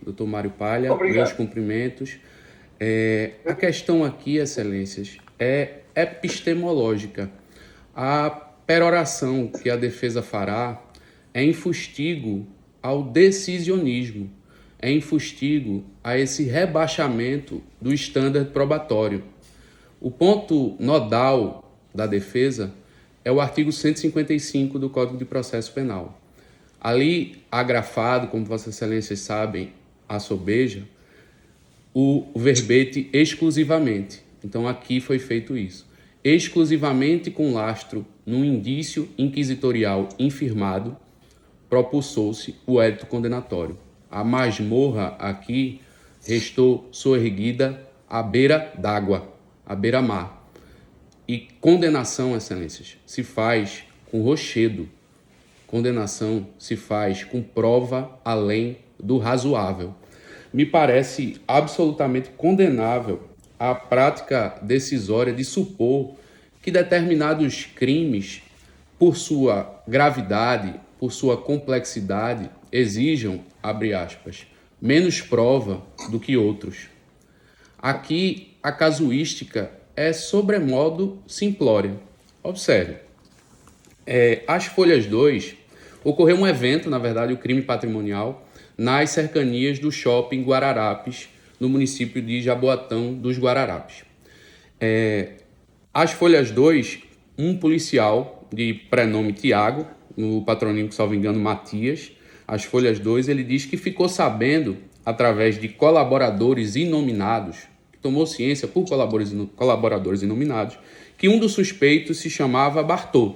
Doutor Mário Palha, Obrigado. meus cumprimentos. A questão aqui, excelências, é epistemológica. A peroração que a defesa fará é em fustigo ao decisionismo, é em fustigo a esse rebaixamento do estándar probatório. O ponto nodal da defesa é o artigo 155 do Código de Processo Penal. Ali, agrafado, como Vossas Excelências sabem, a sobeja, o verbete exclusivamente. Então, aqui foi feito isso. Exclusivamente com lastro num indício inquisitorial infirmado, propulsou-se o edito condenatório. A masmorra aqui restou soerguida à beira d'água, à beira-mar. E condenação, excelências, se faz com rochedo. Condenação se faz com prova além do razoável. Me parece absolutamente condenável a prática decisória de supor que determinados crimes, por sua gravidade, por sua complexidade, exijam, abre aspas, menos prova do que outros. Aqui, a casuística é sobremodo simplória. Observe. As folhas 2, ocorreu um evento, na verdade, o crime patrimonial, nas cercanias do shopping Guararapes, no município de Jaboatão dos Guararapes. As folhas 2, um policial de prenome Tiago, no patronímico, salvo engano, Matias, as folhas 2, ele diz que ficou sabendo, através de colaboradores inominados, que tomou ciência por colaboradores inominados, que um dos suspeitos se chamava Bartô.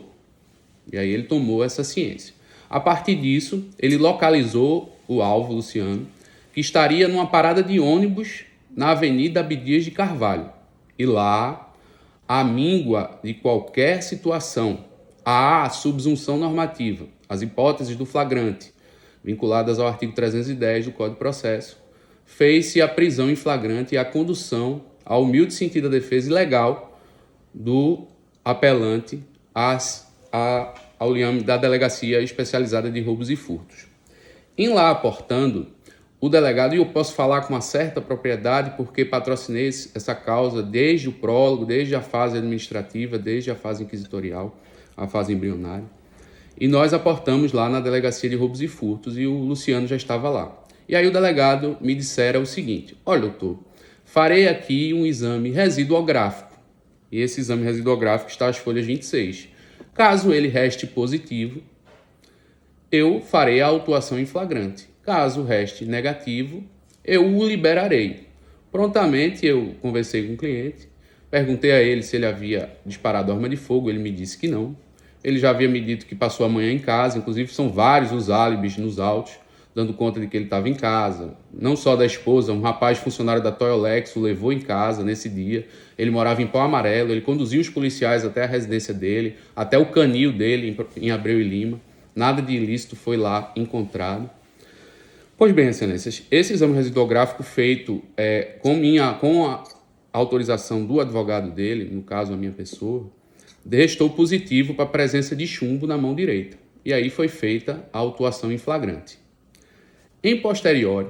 E aí ele tomou essa ciência. A partir disso, ele localizou o alvo, Luciano, que estaria numa parada de ônibus na Avenida Abdias de Carvalho. E lá, à míngua de qualquer situação, há a subsunção normativa, as hipóteses do flagrante, vinculadas ao artigo 310 do Código de Processo, fez-se a prisão em flagrante e a condução ao humilde sentido da defesa ilegal do apelante ao liame da Delegacia Especializada de Roubos e Furtos. Em lá aportando, o delegado, e eu posso falar com uma certa propriedade porque patrocinei essa causa desde o prólogo, desde a fase administrativa, desde a fase inquisitorial, a fase embrionária, e nós aportamos lá na Delegacia de Roubos e Furtos e o Luciano já estava lá. E aí o delegado me dissera o seguinte: olha, doutor, farei aqui um exame residuográfico, e esse exame residuográfico está às folhas 26. Caso ele reste positivo, eu farei a autuação em flagrante. Caso reste negativo, eu o liberarei. Prontamente eu conversei com o cliente, perguntei a ele se ele havia disparado arma de fogo, ele me disse que não. Ele já havia me dito que passou a manhã em casa, inclusive são vários os álibis nos autos, dando conta de que ele estava em casa. Não só da esposa, um rapaz funcionário da Toyolex o levou em casa nesse dia. Ele morava em Pau Amarelo, ele conduziu os policiais até a residência dele, até o canil dele em Abreu e Lima. Nada de ilícito foi lá encontrado. Pois bem, excelências, esse exame residuográfico feito com a autorização do advogado dele, no caso a minha pessoa, restou positivo para a presença de chumbo na mão direita. E aí foi feita a autuação em flagrante. Em posteriori,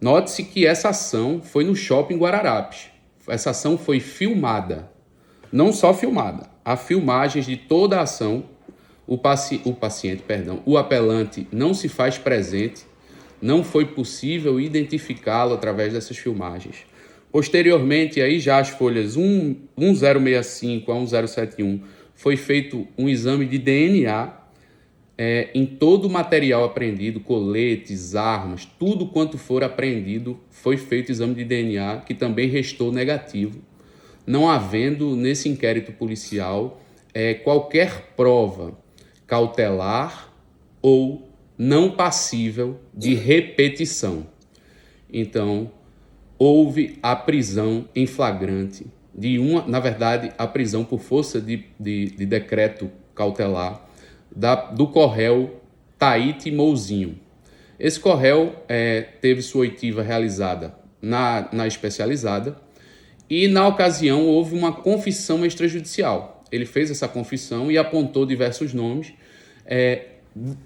note-se que essa ação foi no shopping Guararapes. Essa ação foi filmada. Não só filmada, há filmagens de toda a ação. O apelante não se faz presente, não foi possível identificá-lo através dessas filmagens. Posteriormente, aí já as folhas 1065 a 1071, foi feito um exame de DNA em todo o material apreendido, coletes, armas, tudo quanto for apreendido, foi feito exame de DNA, que também restou negativo, não havendo nesse inquérito policial qualquer prova cautelar ou não passível de repetição. Então, houve a prisão em flagrante na verdade, a prisão por força de decreto cautelar do corréu Taíte Mouzinho. Esse corréu teve sua oitiva realizada na especializada e, na ocasião, houve uma confissão extrajudicial. Ele fez essa confissão e apontou diversos nomes,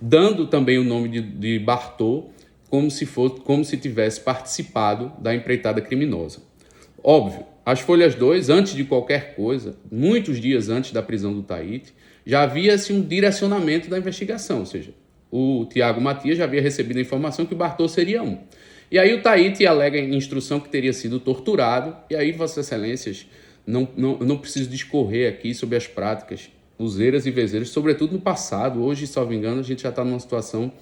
dando também o nome de Bartô como se tivesse participado da empreitada criminosa. Óbvio, as Folhas 2, antes de qualquer coisa, muitos dias antes da prisão do Thaíti, já havia-se um direcionamento da investigação, ou seja, o Tiago Matias já havia recebido a informação que o Bartô seria um. E aí o Thaíti alega em instrução que teria sido torturado, e aí, Vossas Excelências, não preciso discorrer aqui sobre as práticas useiras e vezeiras, sobretudo no passado. Hoje, salvo engano, a gente já está numa situação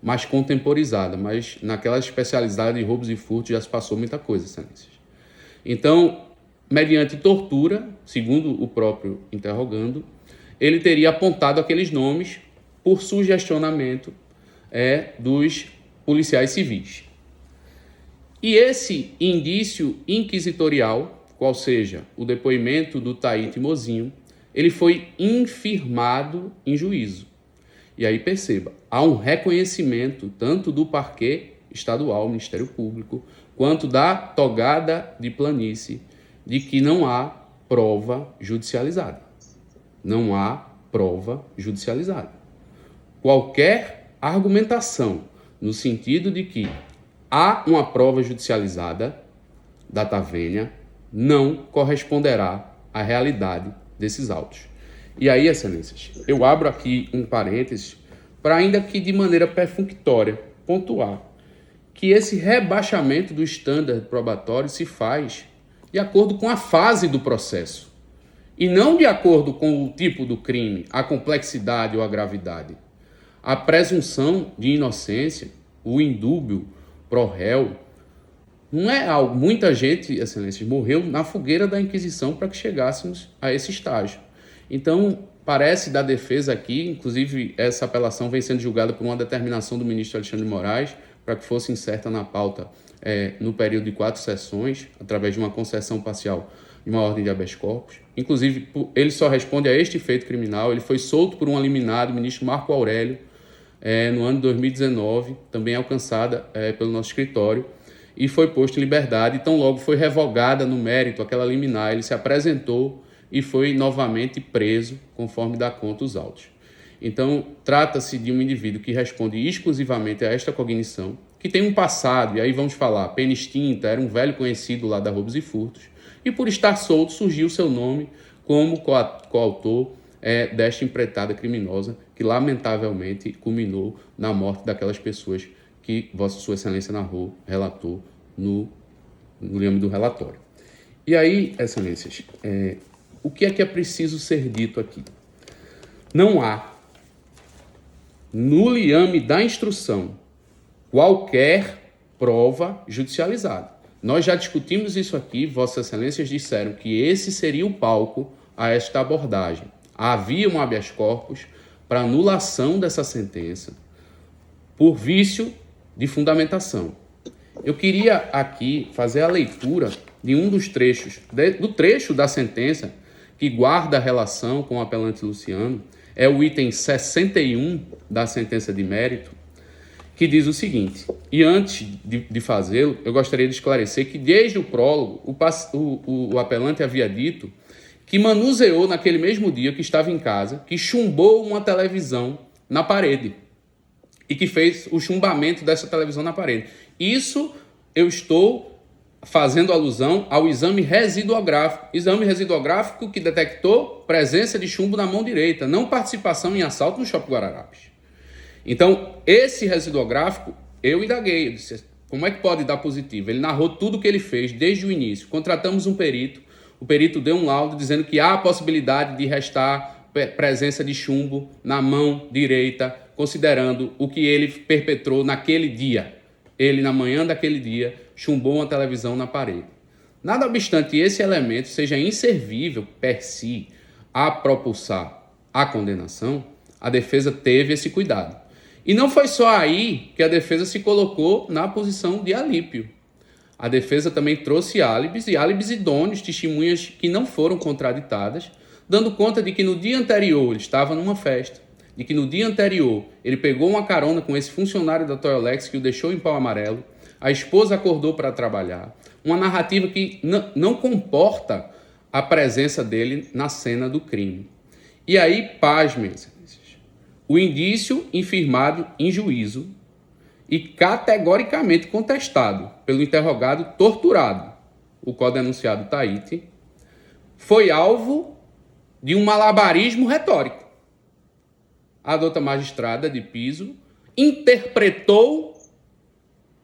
mais contemporizada, mas naquela especialidade de roubos e furtos já se passou muita coisa, Excelências. Então, mediante tortura, segundo o próprio interrogando, ele teria apontado aqueles nomes por sugestionamento dos policiais civis. E esse indício inquisitorial, qual seja o depoimento do Thaíti Mozinho, ele foi infirmado em juízo. E aí perceba, há um reconhecimento tanto do parquê estadual, Ministério Público, quanto da togada de planície, de que não há prova judicializada. Não há prova judicializada. Qualquer argumentação no sentido de que há uma prova judicializada data vênia não corresponderá à realidade desses autos. E aí, Excelências, eu abro aqui um parênteses para, ainda que de maneira perfunctória, pontuar que esse rebaixamento do estándar probatório se faz de acordo com a fase do processo e não de acordo com o tipo do crime, a complexidade ou a gravidade. A presunção de inocência, o indúbio pro réu, não é algo. Muita gente, Excelências, morreu na fogueira da Inquisição para que chegássemos a esse estágio. Então, parece da defesa aqui, inclusive essa apelação vem sendo julgada por uma determinação do ministro Alexandre de Moraes, para que fosse inserta na pauta no período de 4 sessões, através de uma concessão parcial de uma ordem de habeas corpus. Inclusive, ele só responde a este feito criminal. Ele foi solto por uma liminar do ministro Marco Aurélio, no ano de 2019, também alcançada pelo nosso escritório, e foi posto em liberdade. Tão logo foi revogada no mérito aquela liminar, ele se apresentou e foi novamente preso, conforme dá conta os autos. Então, trata-se de um indivíduo que responde exclusivamente a esta cognição, que tem um passado, e aí vamos falar, pena extinta, era um velho conhecido lá da Roubos e Furtos, e por estar solto surgiu seu nome como coautor desta empreitada criminosa, que lamentavelmente culminou na morte daquelas pessoas que Vossa Sua Excelência narrou, relatou no âmbito do relatório. E aí, Excelências, o que é preciso ser dito aqui? Não há, no liame da instrução, qualquer prova judicializada. Nós já discutimos isso aqui, Vossas Excelências disseram que esse seria o palco a esta abordagem. Havia um habeas corpus para anulação dessa sentença por vício de fundamentação. Eu queria aqui fazer a leitura de um dos trechos, do trecho da sentença que guarda a relação com o apelante Luciano, é o item 61 da sentença de mérito, que diz o seguinte, e antes de fazê-lo, eu gostaria de esclarecer que desde o prólogo, o apelante havia dito que manuseou naquele mesmo dia que estava em casa, que chumbou uma televisão na parede e que fez o chumbamento dessa televisão na parede. Isso eu estou fazendo alusão ao exame residuográfico que detectou presença de chumbo na mão direita, não participação em assalto no Shopping Guararapes. Então, esse residuográfico, eu indaguei, eu disse, como é que pode dar positivo? Ele narrou tudo o que ele fez desde o início. Contratamos um perito, o perito deu um laudo dizendo que há a possibilidade de restar presença de chumbo na mão direita, considerando o que ele perpetrou naquele dia. Ele, na manhã daquele dia, chumbou uma televisão na parede. Nada obstante esse elemento seja inservível per si a propulsar a condenação, a defesa teve esse cuidado. E não foi só aí que a defesa se colocou na posição de alípio. A defesa também trouxe álibis e álibis idôneos, testemunhas que não foram contraditadas, dando conta de que no dia anterior ele estava numa festa, de que no dia anterior ele pegou uma carona com esse funcionário da Toyolex que o deixou em pau amarelo, a esposa acordou para trabalhar, uma narrativa que não comporta a presença dele na cena do crime. E aí, pasmem, o indício infirmado em juízo e categoricamente contestado pelo interrogado torturado, o codenunciado Taíte, foi alvo de um malabarismo retórico. A douta magistrada de piso interpretou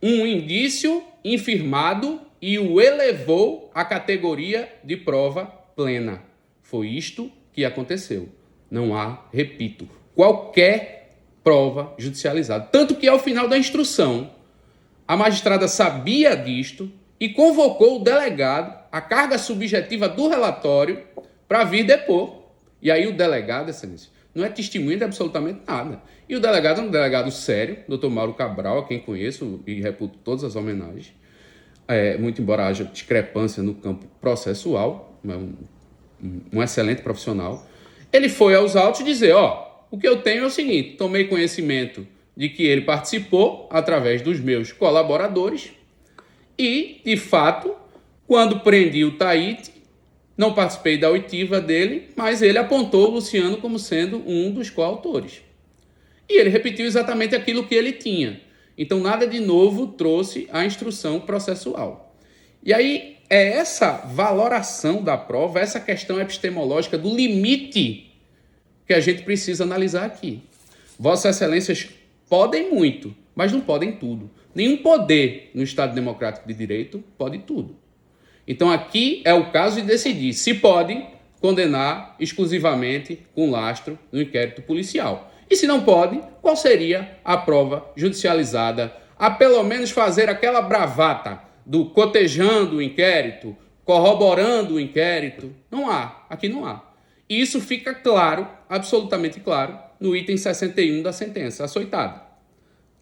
um indício infirmado e o elevou à categoria de prova plena. Foi isto que aconteceu. Não há, repito, qualquer prova judicializada. Tanto que, ao final da instrução, a magistrada sabia disto e convocou o delegado, a carga subjetiva do relatório, para vir depor. E aí o delegado, excelência, não é testemunha de absolutamente nada. E o delegado é um delegado sério, doutor Mauro Cabral, a quem conheço e reputo todas as homenagens, muito embora haja discrepância no campo processual, um excelente profissional. Ele foi aos autos dizer, o que eu tenho é o seguinte, tomei conhecimento de que ele participou através dos meus colaboradores e, de fato, quando prendi o Taíte, não participei da oitiva dele, mas ele apontou o Luciano como sendo um dos coautores. E ele repetiu exatamente aquilo que ele tinha. Então, nada de novo trouxe a instrução processual. E aí, é essa valoração da prova, essa questão epistemológica do limite que a gente precisa analisar aqui. Vossas Excelências podem muito, mas não podem tudo. Nenhum poder no Estado Democrático de Direito pode tudo. Então, aqui é o caso de decidir se pode condenar exclusivamente com lastro no inquérito policial. E se não pode, qual seria a prova judicializada a pelo menos fazer aquela bravata do cotejando o inquérito, corroborando o inquérito? Não há, aqui não há. E isso fica claro, absolutamente claro, no item 61 da sentença, açoitada.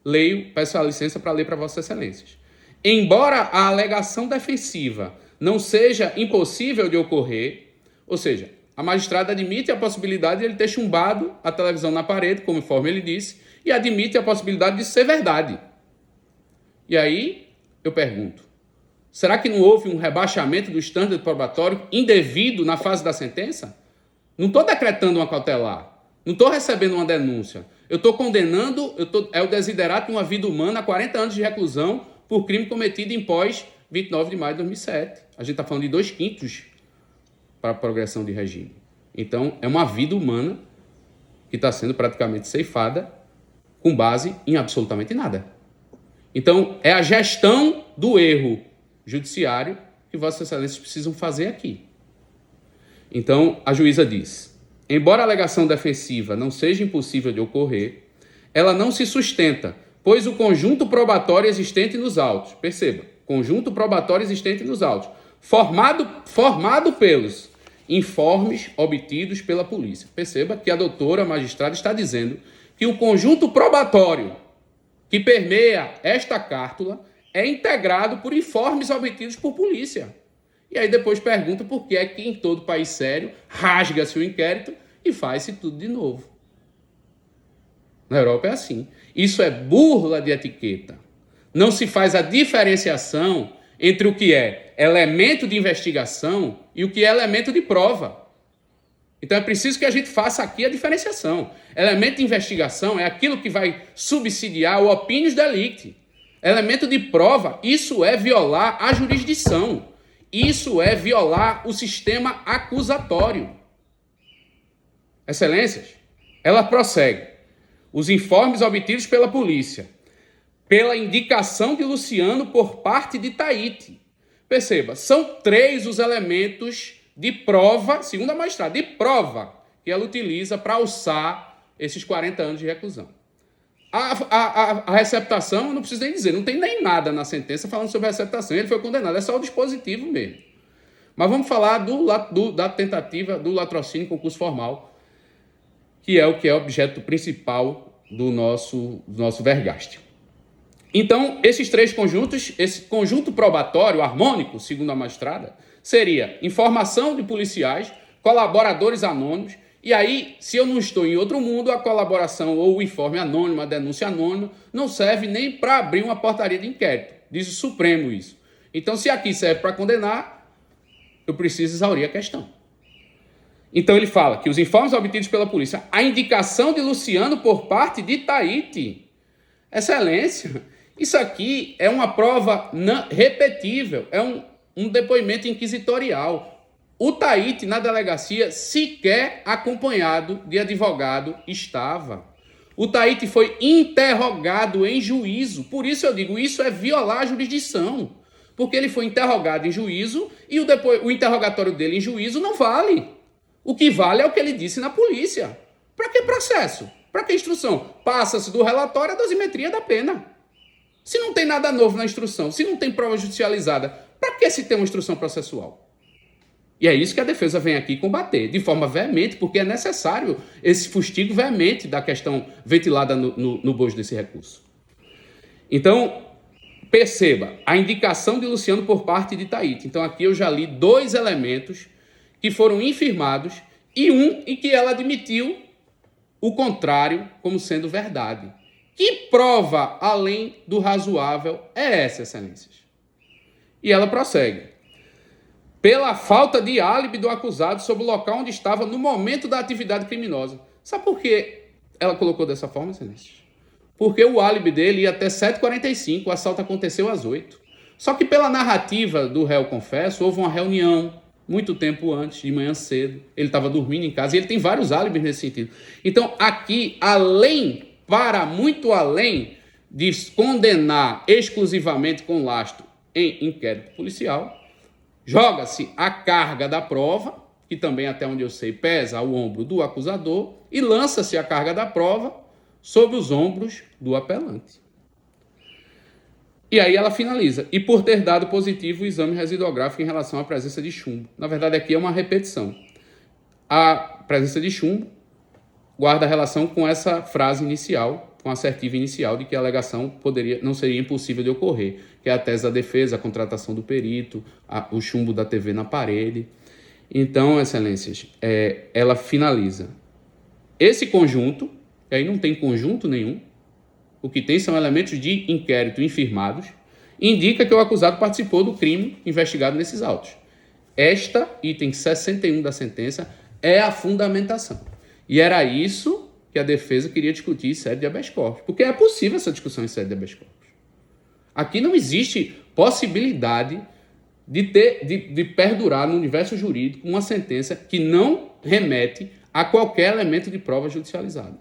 Leio, peço a licença para ler para Vossas Excelências. Embora a alegação defensiva não seja impossível de ocorrer, ou seja, a magistrada admite a possibilidade de ele ter chumbado a televisão na parede, conforme ele disse, e admite a possibilidade de ser verdade. E aí, eu pergunto, será que não houve um rebaixamento do estándar probatório indevido na fase da sentença? Não estou decretando uma cautelar, não estou recebendo uma denúncia, eu estou condenando, é o desiderato de uma vida humana a 40 anos de reclusão por crime cometido em pós 29 de maio de 2007. A gente está falando de 2/5 para a progressão de regime. Então, é uma vida humana que está sendo praticamente ceifada com base em absolutamente nada. Então, é a gestão do erro judiciário que Vossas Excelências precisam fazer aqui. Então, a juíza diz, embora a alegação defensiva não seja impossível de ocorrer, ela não se sustenta, pois o conjunto probatório existente nos autos, perceba, conjunto probatório existente nos autos, formado pelos informes obtidos pela polícia. Perceba que a doutora magistrada está dizendo que o conjunto probatório que permeia esta cártula é integrado por informes obtidos por polícia. E aí depois pergunta por que é que em todo país sério rasga-se o inquérito e faz-se tudo de novo. Na Europa é assim. Isso é burla de etiqueta. Não se faz a diferenciação entre o que é elemento de investigação e o que é elemento de prova. Então é preciso que a gente faça aqui a diferenciação. Elemento de investigação é aquilo que vai subsidiar o opinius delicti. Elemento de prova, isso é violar a jurisdição. Isso é violar o sistema acusatório. Excelências, ela prossegue. Os informes obtidos pela polícia, pela indicação de Luciano por parte de Taíte. Perceba, são 3 os elementos de prova, segundo a magistrada, de prova que ela utiliza para alçar esses 40 anos de reclusão. A receptação, eu não preciso nem dizer, não tem nem nada na sentença falando sobre a receptação, ele foi condenado, é só o dispositivo mesmo. Mas vamos falar da tentativa do latrocínio em concurso formal, que é o que é objeto principal do nosso vergaste. Então, esses 3 conjuntos, esse conjunto probatório harmônico, segundo a magistrada, seria informação de policiais, colaboradores anônimos, e aí, se eu não estou em outro mundo, a colaboração ou o informe anônimo, a denúncia anônima, não serve nem para abrir uma portaria de inquérito. Diz o Supremo isso. Então, se aqui serve para condenar, eu preciso exaurir a questão. Então, ele fala que os informes obtidos pela polícia, a indicação de Luciano por parte de Taíte, Excelência, isso aqui é uma prova repetível, é um depoimento inquisitorial. O Taíte, na delegacia, sequer acompanhado de advogado estava. O Taíte foi interrogado em juízo. Por isso eu digo, isso é violar a jurisdição. Porque ele foi interrogado em juízo e o interrogatório dele em juízo não vale. O que vale é o que ele disse na polícia. Para que processo? Para que instrução? Passa-se do relatório a dosimetria da pena. Se não tem nada novo na instrução, se não tem prova judicializada, para que se tem uma instrução processual? E é isso que a defesa vem aqui combater, de forma veemente, porque é necessário esse fustigo veemente da questão ventilada no bojo desse recurso. Então, perceba, a indicação de Luciano por parte de Taíte. Então, aqui eu já li 2 elementos que foram infirmados e um em que ela admitiu o contrário como sendo verdade. Que prova, além do razoável, é essa, excelências? E ela prossegue. Pela falta de álibi do acusado sobre o local onde estava no momento da atividade criminosa. Sabe por que ela colocou dessa forma, excelências? Porque o álibi dele ia até 7h45, o assalto aconteceu às 8. Só que pela narrativa do réu confesso, houve uma reunião muito tempo antes, de manhã cedo. Ele estava dormindo em casa e ele tem vários álibis nesse sentido. Então, aqui, muito além de condenar exclusivamente com lastro em inquérito policial, joga-se a carga da prova, que também, até onde eu sei, pesa ao ombro do acusador, e lança-se a carga da prova sobre os ombros do apelante. E aí ela finaliza. E por ter dado positivo o exame residuográfico em relação à presença de chumbo. Na verdade, aqui é uma repetição. A presença de chumbo guarda relação com essa frase inicial, com a assertiva inicial de que a alegação não seria impossível de ocorrer, que é a tese da defesa, a contratação do perito, o chumbo da TV na parede. Então, excelências, ela finaliza. Esse conjunto, e aí não tem conjunto nenhum, o que tem são elementos de inquérito infirmados, indica que o acusado participou do crime investigado nesses autos. Esta, item 61 da sentença, é a fundamentação. E era isso que a defesa queria discutir em sede de habeas corpus, porque é possível essa discussão em sede de habeas corpus. Aqui não existe possibilidade de perdurar no universo jurídico uma sentença que não remete a qualquer elemento de prova judicializada.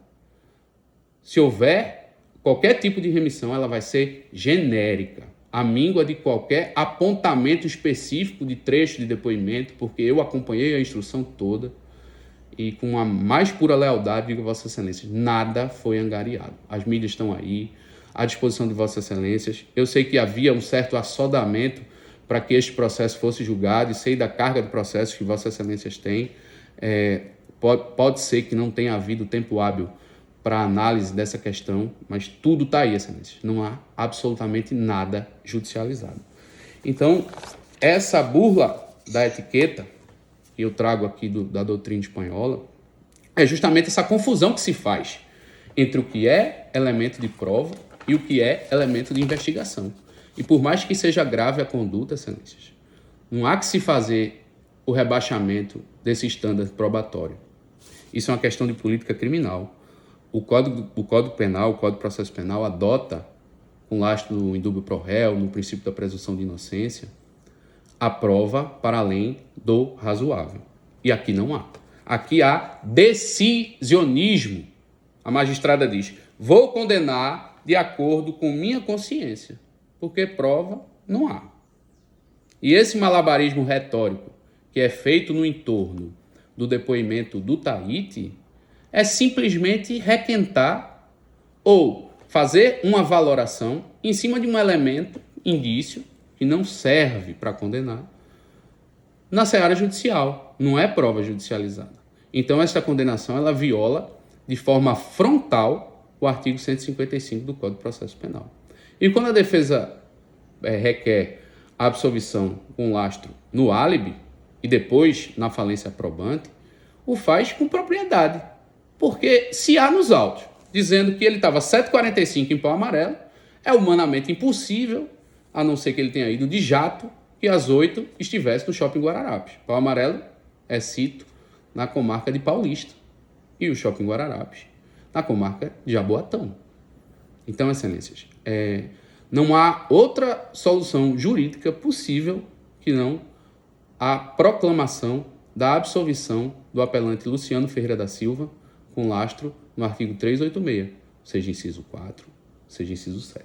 Se houver qualquer tipo de remissão, ela vai ser genérica, à míngua de qualquer apontamento específico de trecho de depoimento, porque eu acompanhei a instrução toda e com a mais pura lealdade, digo a Vossas Excelências, nada foi angariado. As mídias estão aí, à disposição de Vossas Excelências. Eu sei que havia um certo assodamento para que este processo fosse julgado e sei da carga de processos que Vossas Excelências têm. Pode ser que não tenha havido tempo hábil para análise dessa questão, mas tudo está aí, Excelências. Não há absolutamente nada judicializado. Então, essa burla da etiqueta que eu trago aqui da doutrina espanhola é justamente essa confusão que se faz entre o que é elemento de prova e o que é elemento de investigação. E por mais que seja grave a conduta, Excelências, não há que se fazer o rebaixamento desse estândar probatório. Isso é uma questão de política criminal. O Código Penal, o Código de Processo Penal, adota, com lastro do indúbio pro réu, no princípio da presunção de inocência, a prova para além do razoável. E aqui não há. Aqui há decisionismo. A magistrada diz, vou condenar de acordo com minha consciência, porque prova não há. E esse malabarismo retórico que é feito no entorno do depoimento do Taíte é simplesmente requentar ou fazer uma valoração em cima de um elemento, indício, que não serve para condenar, na seara judicial, não é prova judicializada. Então, essa condenação ela viola de forma frontal o artigo 155 do Código de Processo Penal. E quando a defesa requer a absolvição com lastro no álibi e depois na falência probante, o faz com propriedade. Porque se há nos autos dizendo que ele estava 7h45 em Pau Amarelo, é humanamente impossível, a não ser que ele tenha ido de jato, que às 8 estivesse no Shopping Guararapes. Pau Amarelo é sito na comarca de Paulista e o Shopping Guararapes na comarca de Jaboatão. Então, excelências, não há outra solução jurídica possível que não a proclamação da absolvição do apelante Luciano Ferreira da Silva, com lastro no artigo 386, seja inciso 4, seja inciso 7.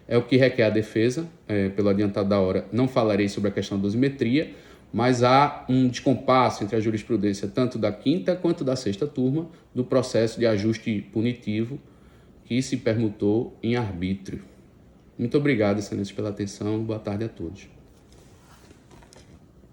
É o que requer a defesa. Pelo adiantado da hora, não falarei sobre a questão da dosimetria, mas há um descompasso entre a jurisprudência tanto da quinta quanto da sexta turma do processo de ajuste punitivo que se permutou em arbítrio. Muito obrigado, excelências, pela atenção. Boa tarde a todos.